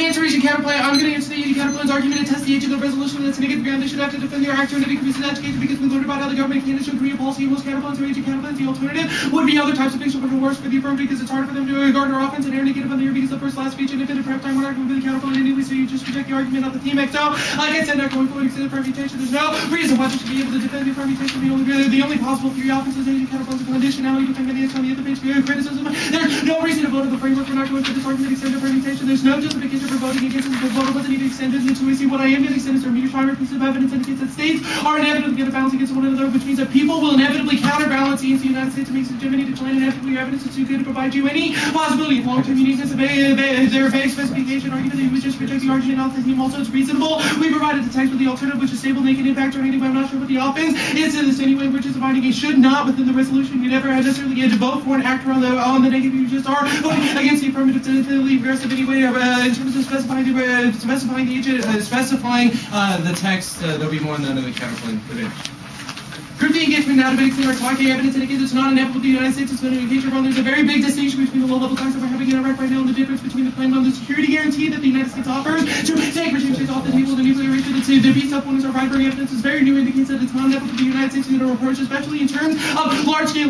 answer Asian counterplan. I'm going to answer the Asian counterplan's argument and test the age of the resolution that's negative ground. They should have to defend their actor and increase in education because we learned about how the government can issue Korean policy. Most counterplans or Asian counterplans. The alternative would be other types of things, which are worse for the affirmative because it's harder for them to garner offense and air negative on the year because the first last speech and defended prep time. We're not going to the counterplan anyway, so you just reject the argument, not the team. So, like I said, not going forward extended permutation. There's no reason why they should be able to defend the permutation. The only possible three offenses Asian counterplans of conditionality defending the on the other page for criticism. There's no reason to vote in the framework. We're not going for this argument extended permutation. There's no justification for voting against it because vote wasn't even extended until we see what I am going to extend is a immediate primary piece of evidence indicates that states are inevitably going to balance against one another, which means that people will inevitably counterbalance against the United States. It makes hegemony decline inevitably. Your evidence is too good to provide you any possibility of long-term uniqueness of their vague specification argument. That we just reject the argument off the team. Also, it's reasonable. We provided the text with the alternative, which is stable, naked impact, or anything. I'm not sure what the offense is in this anyway, which is defining a should not within the resolution. You never necessarily get to vote for an actor on the negative. You just are voting against the affirmative to leave aggressive anyway. In terms of specifying the text, there'll be more than the counterplan within. Group D engagement now debating clear talking evidence indicates it's not inevitable with the United States. It's going to engage everyone. There's a very big distinction between the low-level talks that we're having in Iraq right now and the difference between the claim on the security guarantee that the United States offers to take regime states off the table. The nuclear race to defeat self-owners or primary evidence is very new. Indicates that it's not inevitable for the United States to approach, especially in terms of large-scale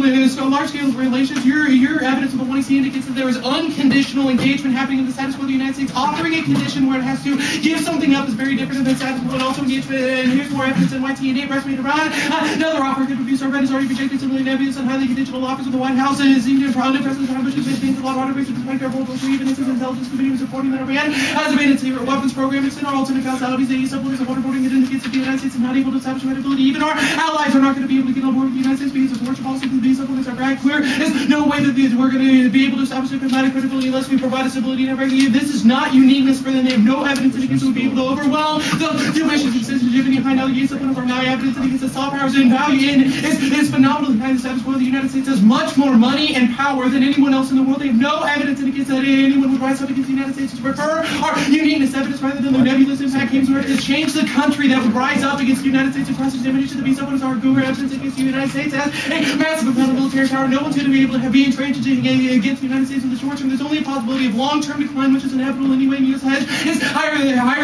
relations. Your evidence of the 1AC indicates that there is unconditional engagement happening in the status quo. The United States offering a condition where it has to give something up is very different than status quo and also engagement. And here's more evidence in YT and 8 press made Iran. Another offer could produce our red is already rejected similarly nebulous and highly conditional offers of the White House and is even proud of President Trump, which is maintained a lot of autographs despite our World War III even instance intelligence committee was supporting that Iran has made its secret weapons program. Extend our alternate causalities. The supplements of waterboarding it indicates that the United States is not able to establish credibility. Even our allies are not going to be able to get on board with the United States because of foreign policy. These supplements are very clear. There's no way that we're going to be able to establish diplomatic credibility unless we provide a stability and everything. This is not uniqueness for them. They have no evidence indicates we would be able to overwhelm the two issues of sensitivity behind allegations. Supplements are now evidence indicates that soft powers in value in is phenomenal. The United States, where the United States has much more money and power than anyone else in the world. They have no evidence indicates that anyone would rise up against the United States to prefer our uniqueness evidence rather than the nebulous impact games where to change the country that would rise up against the United States across examination to be someone who's our guru evidence against the United States has a massive amount of military power. No one's going to be able to be entrenched against the United States in the short term. There's only a possibility of long-term decline, which is inevitable anyway. And U.S. hedge is higher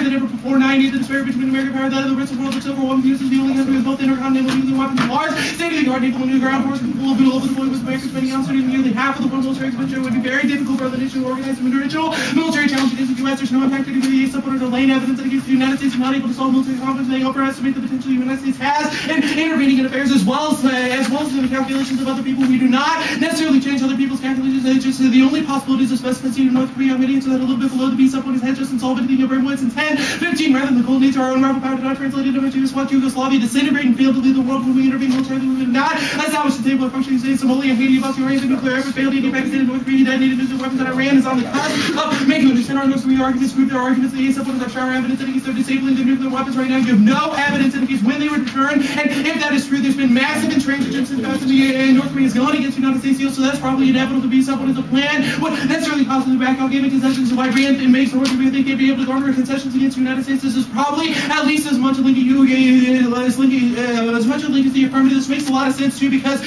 than ever before. 90, the disparity between American power and that of the rest of the world. The Civil War uses the only country with both intercontinental nuclear weapons and large state-of-the-art naval and ground force capable of being over the point with America spending out nearly half of the world's military expenditure. It would be very difficult for the nation to organize a individual military challenge against the U.S. There's no impact to the support or lane evidence that against the United States is not able to solve military conflicts. They overestimate the potential the United States has in intervening in affairs as well as in the calculations of other people. We do not necessarily change other people's calculations. It's just the only possibility is the specificity of North Korea. I'm going to answer that a little bit below the beast up on his head just insolvent the Oberwitz in 10, 15 rather than the cold nature our own rival power did not translate into Yugoslavia disintegrate and fail to lead the world when we intervene militarily. We would not establish the table of functioning states. Somalia, Haiti, Bosnia, the nuclear effort failed. India, Pakistan, and North Korea detonated nuclear weapons that Iran is on the cusp of making understand our North Korea arguments, prove their arguments. The supplements have shower evidence indicates they're disabling the nuclear weapons right now. You have no evidence indicates when they would return. And if that is true, there's been massive intransigence since and North Korea has gone against the United States deal, so that's probably inevitable to be someone as a plan. Would necessarily possibly back out giving concessions to Iran and makes North Korea think they'd be able to garner concessions against the United States. This is probably at least as much a link as the affirmative. This makes a lot of sense too because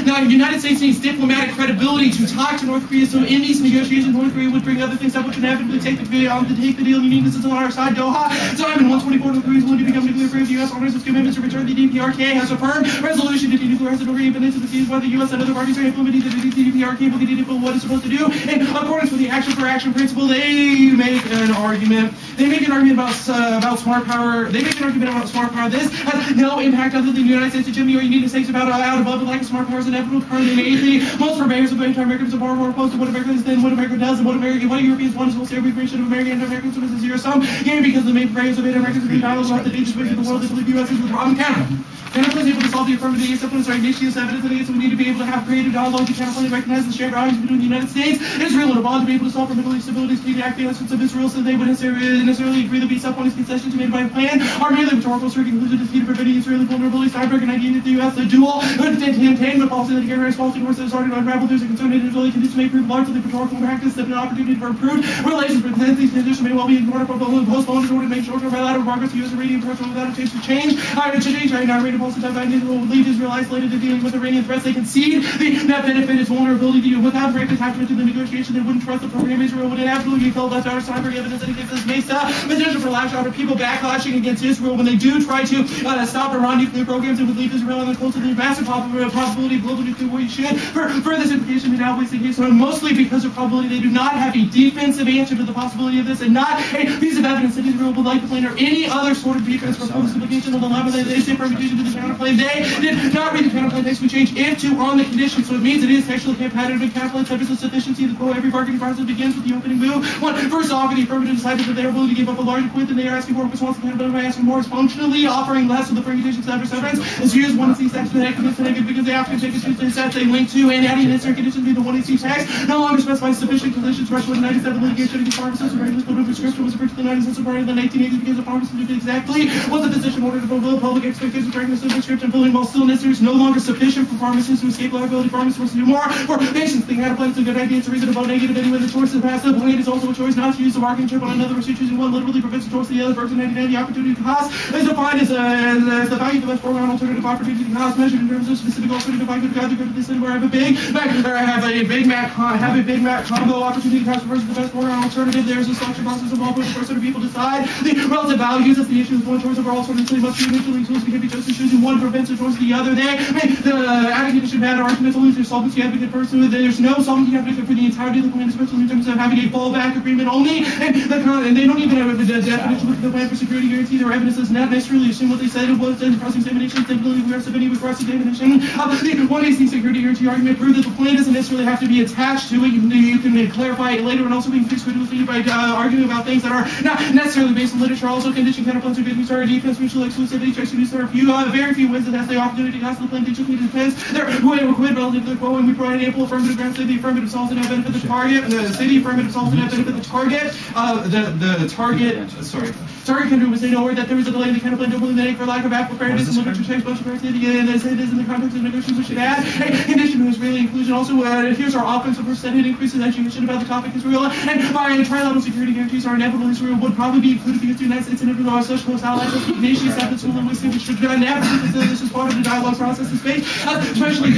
now the United States needs diplomatic credibility to talk to North Korea. So in these negotiations, North Korea would bring other things up, which would inevitably take the deal. Uniqueness is on our side. Doha. Time in 124, North Korea is willing to become nuclear free. The U.S. honors its commitments to return the DPRK has a firm resolution to denuclearize the Korean Peninsula to seize by the U.S. and other parties are implementing the DPRK, but they didn't know what it's supposed to do. In accordance with the action for action principle, they make an argument. About smart power. They make an argument about smart power. This has no impact other than the United States hegemony, or you need to say about out above the lack of smart power is inevitable. Currently, most purveyors of anti-Americans are far more opposed to what America is than what America does, and what Europeans want is mostly every creation of American anti-Americans is a zero-sum game because the main purveyors of anti-Americans are being dialogue about the dangerous ways of the world that believe the U.S. is the problem. Canada is able to solve the affirmative supplements are ignious evidence that so we need to be able to have creative dialogue to counterplay and recognize the shared values between the United States, Israel, and Iran to be able to solve for Middle East stability, speed, the acquiescence of Israel, so they would necessarily agree that these supplements concessions made by a plan are merely rhetorical, so conclusion to defeat preventing Israeli vulnerability, Steinberg and idea that the U.S. the dual containment policy that the American policy wars that started to unravel. There's a concern that Israeli conditions may prove largely rhetorical practice that an opportunity for improved relations with these conditions may well be ignored or postponed in order to make short-term bilateral progress. The U.S. Iranian approach without a chance to change. I narrated also divided Israel would leave Israel isolated to dealing with Iranian threats. They concede the net benefit is vulnerability to without direct attachment to the negotiation. They wouldn't trust the program. Israel would inevitably be filled with our cyber evidence that against this Mesa. Potential for lash out of people backlashing against Israel when they do try to stop Iran nuclear programs. It would leave Israel on the close to the massive probability of global nuclear war. You should for this implication in outweighs the case, mostly because of probability they do not have a defensive answer to the possibility of this, and not a piece of evidence that Israel would like to plan or any other sort of defense for purpose implication of the level they say permutation to the counterclaim. They did not read the counterclaim text we changed if to on the condition, so it means it is textually compatible and counterclaim subject to sufficiency. The quote, every bargaining process begins with the opening move. First off, the affirmative decided that they are willing to give up a larger quid than they are asking for in response to the counterclaim by asking more is functionally offering less of the permutation of evidence is used one of these texts to negative because they have to take a two sets they link to and adding necessary conditions to the one of these text no longer specifies sufficient conditions for 97 litigation against pharmacists or regular code of prescription was referred to the 96 part of the 1980s because the pharmacist did exactly what the physician ordered to fulfill public expectations for regular prescription filling while still necessary is no longer sufficient for pharmacists to escape liability. Pharmacists must do more for patients. They had a plan to a good idea. It's a reason about negative anyway. The choice is passive. The plan is also a choice not to use the bargaining chip on another receipt choosing one literally prevents the choice of the other person. 99 the opportunity cost is defined as the value of the best foregone alternative opportunity cost measured in terms of specific alternative. I could go to this where I have a Big Mac combo opportunity cost versus the best foregone alternative. There's a selection process involved with the first sort of people decide the relative values of the issue with one choice overall sort of must be mutually exclusive. Can be just choosing one prevents the choice of the other. The adding condition bad arguments only there's solvency advocate person. There's no solvency advocate for the entirety of the plan, especially in terms of having a fallback agreement only. And they don't even have a definition of the plan for security guarantee. Their evidence does not necessarily assume what they said it was in cross-examination. Typically, we are submitting with cross-examination. One is the security guarantee argument prove that the plan doesn't necessarily have to be attached to it. You can clarify it later and also be increased criticism by arguing about things that are not necessarily based on literature. Also, condition counterplans are good news. Our defense, mutual exclusivity checks to there are very few wins that has the opportunity to cost the plan digitally defense. They're quid relative to the quote, and we provide ample affirmative grounds. Say the affirmative solves and benefit the target. Say the affirmative solves and benefit the target. Target country would say nowhere that there was a delay in the counterplan double eliminating for lack of ample fairness and literature checks bunch of criteria, and they say it is in the context of negotiations we should add. A condition to Israeli inclusion also here's our offensive percentage increases education about the topic Israel and by trilateral security guarantees are inevitable. Israel would probably be included because the United States and Israel are such close allies that the nation established school linguistics which should inevitably this is part of the dialogue process in space. Especially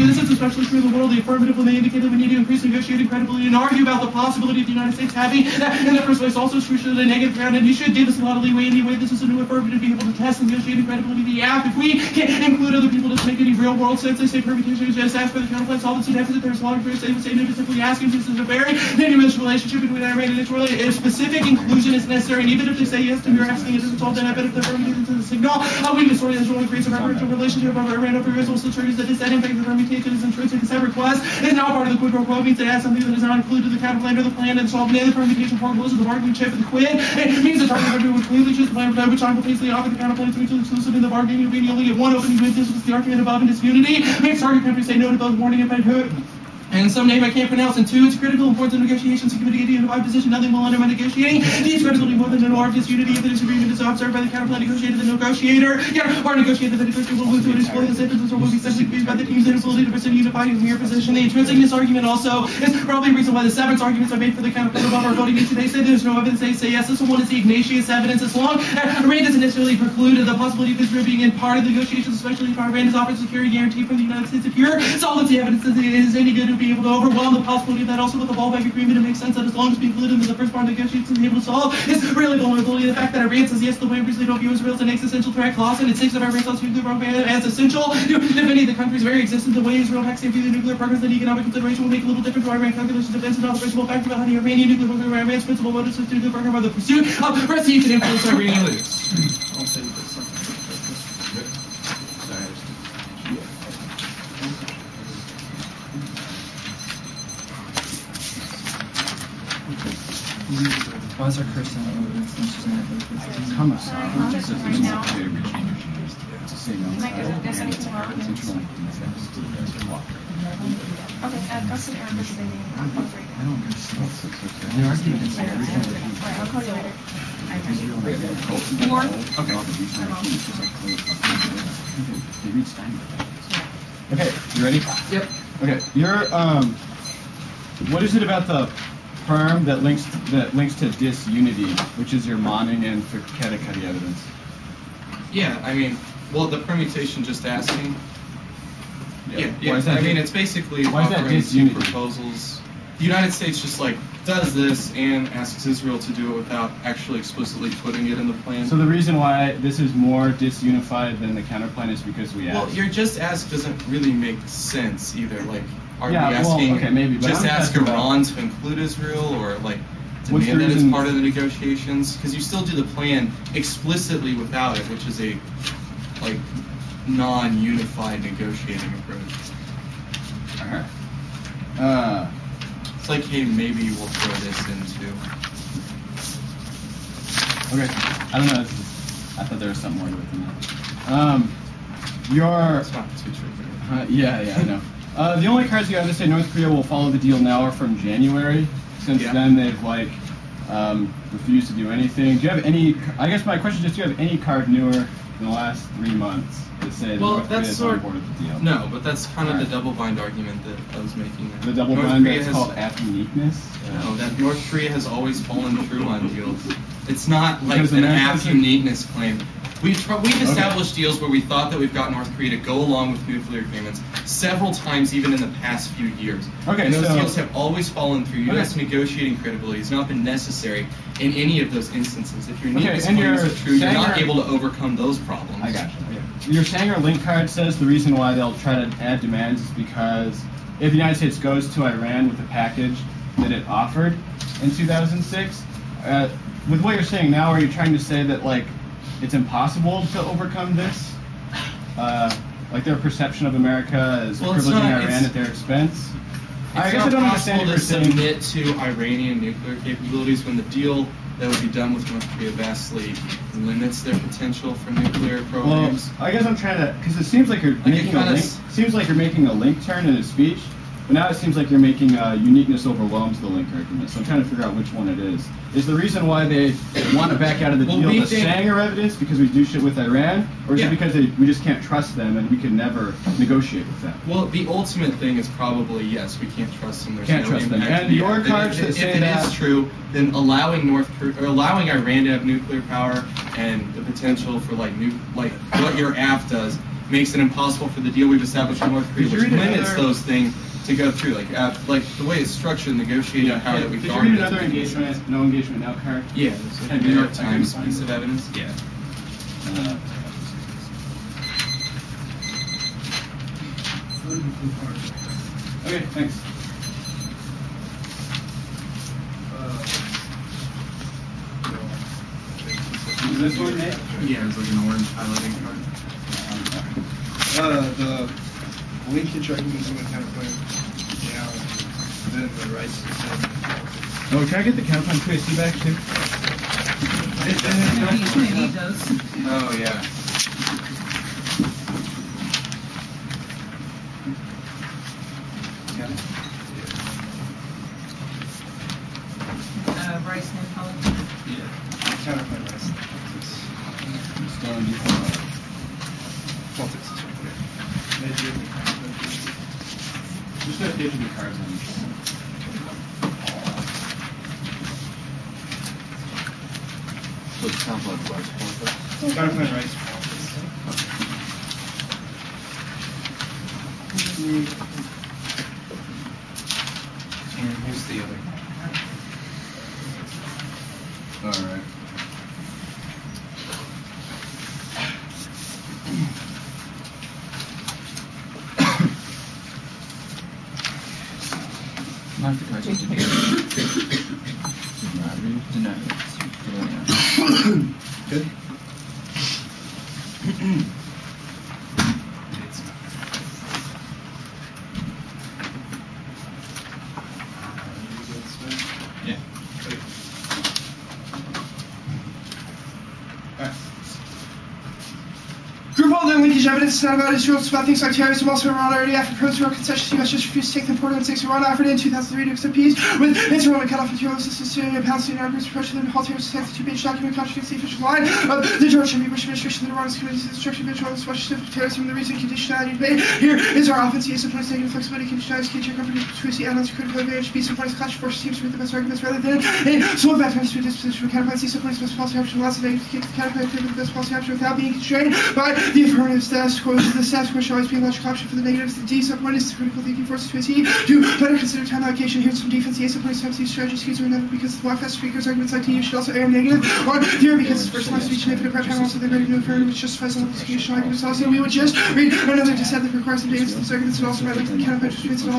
true in the world. The affirmative when they indicate that we need to increase negotiating credibility and argue about the possibility of the United States having that in the first place also true to the negative ground, and you should give us a lot of leeway anyway. This is a new affirmative to be able to test the negotiating credibility of the act. If we can't include other people to make any real world sense, they say permutation is just asked for the counterplan solvency deficit. There's a lot of groups they would say no, simply asking this is a very tenuous relationship between Iran and Israel. A specific inclusion is necessary, and even if they say yes to your asking, it doesn't solve that benefit the affirmative into the signal. We can sort of Israel creates a referential relationship of Iran over Israel still triggers that is that impact the permutation is intrinsic. This request is now part of the quid pro quo. Means it adds something that is not included in the counterplan or the plan and solved in the permutation formulas of the bargaining chip of the quid. It means the target country would clearly choose the plan which simultaneously offer the counterplan to mutually exclusive in the bargaining agreement. You only get one opening with this was the argument above in disunity. Makes target countries say no to both warning and hood. And some name I can't pronounce. And two, it's critical importance of negotiations to committee a unified position. Nothing will undermine negotiating. These critical more than an order of disunity. If the disagreement is observed by the counterplan negotiator, the negotiator, or negotiator, the negotiator will move to an exploit the sentences or will be subject by the team's inability to present a unified and mere position. The intrinsicness argument also is probably a reason why the severance arguments are made for the counterplan above our voting issue. They say there's no evidence. They say yes. This one is the Ignatius evidence. As long as Iran doesn't necessarily preclude the possibility of Israel being in part of the negotiations, especially if Iran has offered security guarantee from the United States. If your solvency evidence is any good to be able to overwhelm the possibility of that also with the fallback agreement, it makes sense that as long as we include in the first part of the negotiations to be able to solve is really vulnerability. The fact that Iran says yes, the way they don't view Israel as an existential threat clause, and it thinks of Iran's nuclear program as essential to defending the country's very existence. The way Israel backs into the nuclear programs and economic consideration will make a little difference to Iran calculations, defense, and all the principal fact about how the Iranian nuclear program, Iran's principal motives to the nuclear program are the pursuit of prestige and influence Iranian leaders. I'll say this. Why is our cursor not moving? Come on. Right now. There's anything wrong with it? Okay, go sit down for the meeting. I'll call you later. The argument is Alright, I'll call you later. More? Okay, you ready? Yep. Okay, what is it about the perm that links to disunity, which is your Moning and Katakati evidence? Yeah, I mean, Well, the permutation just asking. Yeah. Why is that I mean, it's basically why is that offering two disunity? proposals. The United States just like does this and asks Israel to do it without actually explicitly putting it in the plan. So the reason why this is more disunified than the counterplan is because we asked. Well, your just ask doesn't really make sense either. Like, are Yeah, we well, asking okay, maybe, but just I'm ask asking about- Iran to include Israel, or like What's the demand that it's reason- part of the negotiations? Because you still do the plan explicitly without it, which is a like non-unified negotiating approach. Alright. It's like, hey, maybe we'll throw this into. Okay. I don't know. I thought there was something more to it than that. Your It's not too tricky. yeah, I know. The only cards you have to say North Korea will follow the deal now are from January. Since Yeah. then, they've like refused to do anything. Do you have any? I guess my question is, do you have any card newer in the last 3 months that say that Well, North Korea that's is sort on board with the deal? No, but that's kind of Alright. the double bind argument that I was making. The double North bind Korea that's has- called app uniqueness. No, that North Korea has always fallen through on deals. It's not like Because an Americans app are- uniqueness claim. We've established deals where we thought that we've got North Korea to go along with nuclear agreements several times, even in the past few years. Okay, and those so- deals have always fallen through. U.S. Okay. negotiating credibility has not been necessary in any of those instances. If your uniqueness and claims your are true, you're not Sanger- able to overcome those problems. I got you. Your Sanger link card says the reason why they'll try to add demands is because if the United States goes to Iran with a package that it offered in 2006, with what you're saying now, are you trying to say that like it's impossible to overcome this? Like their perception of America as Well, it's privileging not- Iran at their expense? I It's guess I not don't possible understand to what you're saying. submit to Iranian nuclear capabilities when the deal that would be done with North Korea vastly limits their potential for nuclear Well, programs. I guess I'm trying to, because it seems like you're Like, making it a kinda link. Seems like you're making a link turn in a speech, but now it seems like you're making uniqueness overwhelms the link argument. So I'm trying to figure out which one it is. Is the reason why they want to back out of the Well, deal we the think- Sanger evidence because we do shit with Iran, or is Yeah. it because we just can't trust them and we can never negotiate with them? Well, the ultimate thing is probably yes, we can't trust them. There's Can't no trust them. impact. And your If cards it- that if say it that- is true, then allowing allowing Iran to have nuclear power and the potential for like what your AF does makes it impossible for the deal we've established with North Korea, Did you which read limits another- those things to go through. Like the way it's structured, negotiating power that we've Did you read garnered. another engagement, no engagement now card? Yeah, it's a New York Times piece of evidence. Yeah. Okay, thanks. Is this one, Nate? Yeah, it's like an orange highlighting card. The linkage arguments in the counterclaim, then the rights to send. Oh, can I get the counterclaim PhD back too? He does. Oh yeah. Rice and Cullen. Counterclaim rights. Still in default. Politics is right there. Just a page of the cards on So it sounds like West Counterclaim rights. And here's the other. All right. Not the cards you did. Deny it. Good. Yeah. Group holding linkage evidence evidence is not about Israel, it's about things like terrorism. Also, Iran already after pro-Israel concessions, the U.S. just refused to take them forward on 6. Iran offered in 2003 to accept peace with Israel and cut off material assistance to Palestinian armies, approach them to halt terrorist attacks. The 2-page document contradicts the official line of the George W. Bush administration that Iran is committed to the destruction of Israel and special terrorism. The reason conditionality debate here is our offense. Yes, supports negative flexibility, conditionality, key company, to add-ons, critical advantage, peace, supports clash forces, teams with the best arguments rather than so back to the disposition of counterpoint. C supports best policy option, lots of negative to counterpoint with the best policy option without being constrained by the affirmative status quo. The status quo should always be a logical option for the negatives. The D subpoint is the critical thinking forces to E to better consider time allocation. Here's some defense. A supports time C strategies used are never because the block fast speakers arguments like TU should also air negative on theory because it's first line speech and infinite prep time. Also, they're ready to affirm which justifies all the conditional arguments. Also, we would just read another dissent that requires some data to these arguments and also by linking the counterpoint which all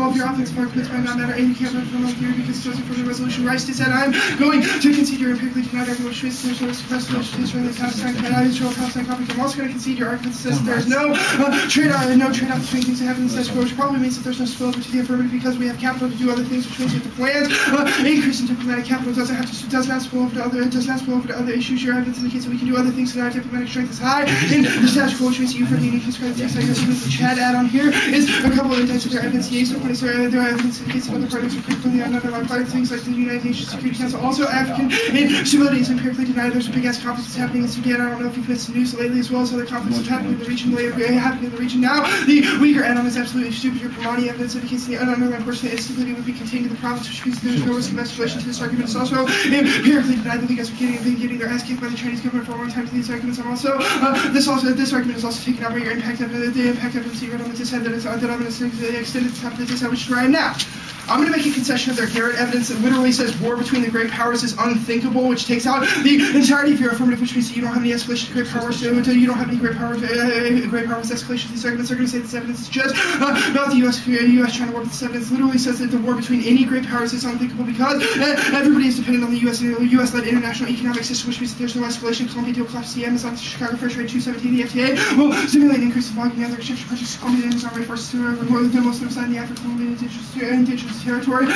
of your offense arguments might not matter. And you can't run from all theory because it doesn't for the resolution. Rice dissent. I'm going to concede your empirically denied argument which means there's no suppressed Israel and Palestine cannot Israel Palestine conflict. I'm also going to concede your argument that says there's no trade-off between things that happen in the status quo, which probably means that there's no spillover to the affirmative because we have capital to do other things, which means that the plans increase in diplomatic capital does not spill over to other issues. Your evidence indicates that we can do other things that our diplomatic strength is high in the status quo, which means that you for the unique credit text. I guess the chat add-on here is a couple of indicts of their evidence. The ASO points their evidence indicates that other parties are critical in the underlying part of things like the United Nations Security Council. Also, African instability is empirically denied. There's a big ass conflict that's happening in Sudan. I don't know if you've missed the news lately, as well as other conflicts that happen in the region now. The weaker add-on is absolutely stupid. Your Permani evidence indicates the underlying portion of instability would be contained in the province, which means there's no risk of escalation to this argument. It's also empirically denied that the guys are getting their ass kicked by the Chinese government for a long time to these arguments. I'm also this argument is also taken out by your impact evidence. The impact evidence you read on the dissent that I'm going to extend it to top of the dissent, which is where I am now. I'm going to make a concession of their Garrett evidence that literally says war between the great powers is unthinkable, which takes out the entirety of your affirmative, which means that you don't have any escalation to great powers. You don't have any great powers escalation to these arguments. They're going to say this evidence is just about the U.S. trying to work with this evidence. Literally says that the war between any great powers is unthinkable because everybody is dependent on the U.S. and the U.S.-led international economic system, which means that there's no escalation. Columbia deal collapse the Amazon, Chicago Fair Trade 217, the FTA will stimulate an increase in volume and other exchange purchases. Columbia and Amazon forces to remove the most of the African indigenous territory.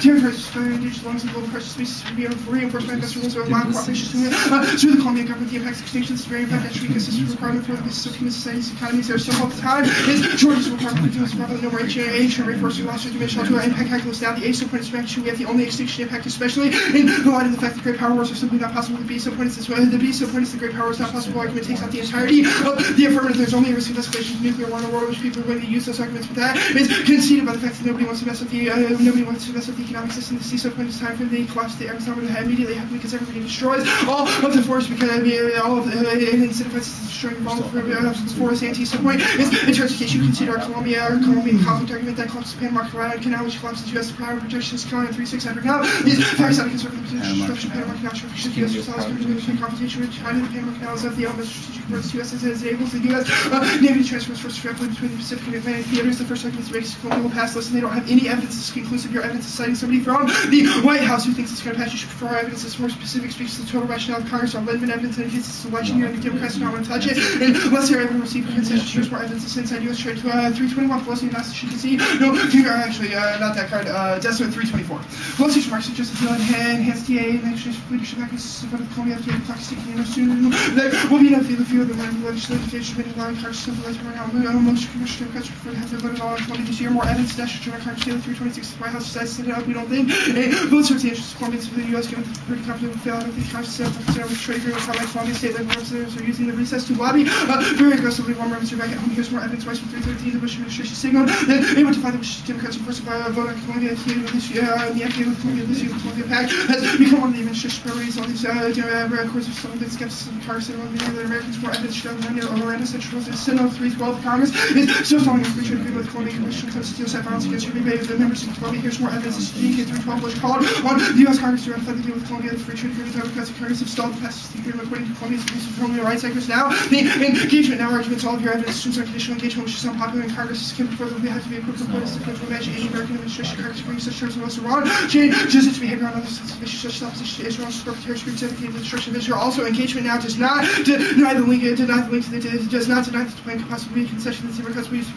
Territories for indigenous belongs to global precious species to be reinforced by investor rules of land cooperation through the Colombian government. The impacts extinctions is very impact natural ecosystem requirement for the basis of human societies economies. There are still all the time is Georgia's requirement for doing probably no more ancient reinforcing loss or dimensional to our impact calculus. Now the A point is mentioned we have the only extinction impact, especially in the light of the fact that great power wars are simply not possible. The B point is this way. The B point is the great power is not possible argument takes out the entirety of the affirmative. There's only a risk of escalation to nuclear war in a world which people are going to use those arguments, but that is conceded by the fact that nobody wants to mess with the economic system. The CISO point is time for the collapse of the Amazon would immediately happen because everybody destroys all of the forest because all of it incentivizes destroying all of the forest. Anti-CISO point is in terms of case you consider our Colombian conflict argument that collapses the Panama Canal, which collapses U.S. power projections calling 3600 now. These facts out of conservative destruction Panama Canal should U.S. yourselves in confrontation with China. The Panama Canal is of the element strategic importance to U.S. as it enables the U.S. Navy transfers force directly between the Pacific and Atlantic theaters. The first argument makes Colonial pass list, and they don't have any evidence that's conclusive. Your evidence is citing somebody from the White House who thinks it's going to pass. You should prefer our evidence that's more specific, speaks to the total rationale of Congress. Our Lendman evidence indicates it's an election year, and the Democrats do not want to touch it. And unless they're able to receive a concession, here's more evidence that's inside U.S. trade 321. Pelosi announced that she can see. No, actually, not that card. Desert 324. Pelosi's remarks suggest that the enhanced DA and exchange leadership mechanisms of the Columbia FDA clock is taking in soon. There will be no few of the legislative submitted allowing Congress to vote right now. Most commercial Democrats prefer to have their vote on Columbia this year. More evidence that should Congress Daily 326. The White House decides to set it up. We don't think both sorts of interests of Colombians for the U.S. given the pretty confident will fail. I don't think Congress is concerned with trade agreements. How like Columbia state labor representatives are using the recess to lobby very aggressively while members are back at home. Here's more evidence. Rice from 313. The Bush administration signaled that they would defy the Bush Democrats and force a vote on Columbia this year. The FDA with Columbia this year. The Columbia Pact has become one of the administration's priorities. All these records of some of the skepticism of Congress and one of the Americans more evidence showing that Orlando Central Senate 312 Congress is still following a free trade agreement with Columbia Commission comes to genocide violence against human beings. The members of Columbia. Here's more evidence. This is DK 312 Bush called on the U.S. Congress to ratify the deal with Columbia. The free trade agreement. Democrats and Congress have stalled the passage of the agreement according to Columbia's abuse of Columbia rights actors. Now the engagement now arguments all of your evidence assumes unconditional engagement, which is unpopular in Congress. Is before there have to be a quick report as to imagine any American administration Congress brings such terms of West Iran. Changes its behavior on other sensitive issues such as opposition to Israel, support for terrorist groups, advocating the destruction of Israel. Also, engagement now does not deny the link to the does not deny the plan could possibly be a concession that Democrats will use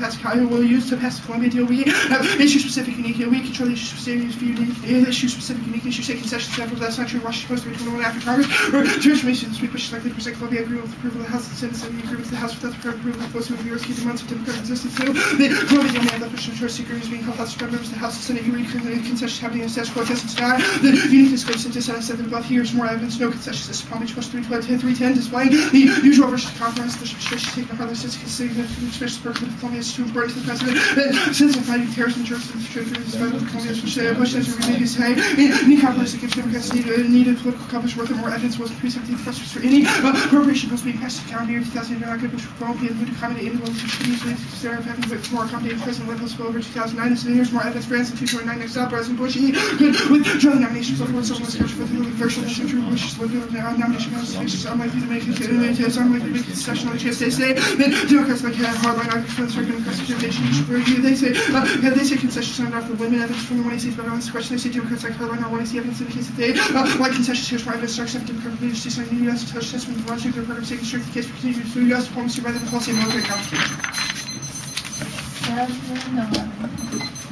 to pass the Columbia deal. We have issue-specific unique we control the issue-specific unique issue, say concessions after that's not true. Washington Post 321 after Congress, or transformation this week, which is likely to present Columbia agreement with approval of the House and Senate, and the agreement to the House without the approval of both of the U.S. keeping months of Democratic existence. So, the Columbia only had the official choice agreement is being held House of members of the House and Senate. You read concessions happening in status quo, test and the uniqueness goes into Senate 7 above. Here's more evidence, no concessions. This is Palm Beach Post 310 displaying the usual versus conference. The restrictions taken upon the significant especially for Columbia is too important to the president. Since the fighting terrorism churches and the churches of Columbia, which they Bush as we say, any compromise against Democrats needed political coverage worth more evidence wasn't preceptive questions for any appropriation bills being passed in calendar year 2009, which won't be able to accommodate anyone who should easily consider having with more accommodating President levels over 2009. And so here's more evidence for instance 229 next up. President Bush could withdraw the nominations of one someone scheduled for the virtual Bush's nomination is unlikely to make a concession on the chance. They say that Democrats like have hardline arguments for the circuit and constitution. They say concessions are enough for women evidence from the 1 states, but on this question, they say Democrats like hardline are 1 evidence in the case that they like concessions. Here's why evidence starts after Democratic leaders decide the U.S. to touch assessment of launching their program, taking strength the case for continued through U.S. diplomacy rather than policy and military confrontation. 2011.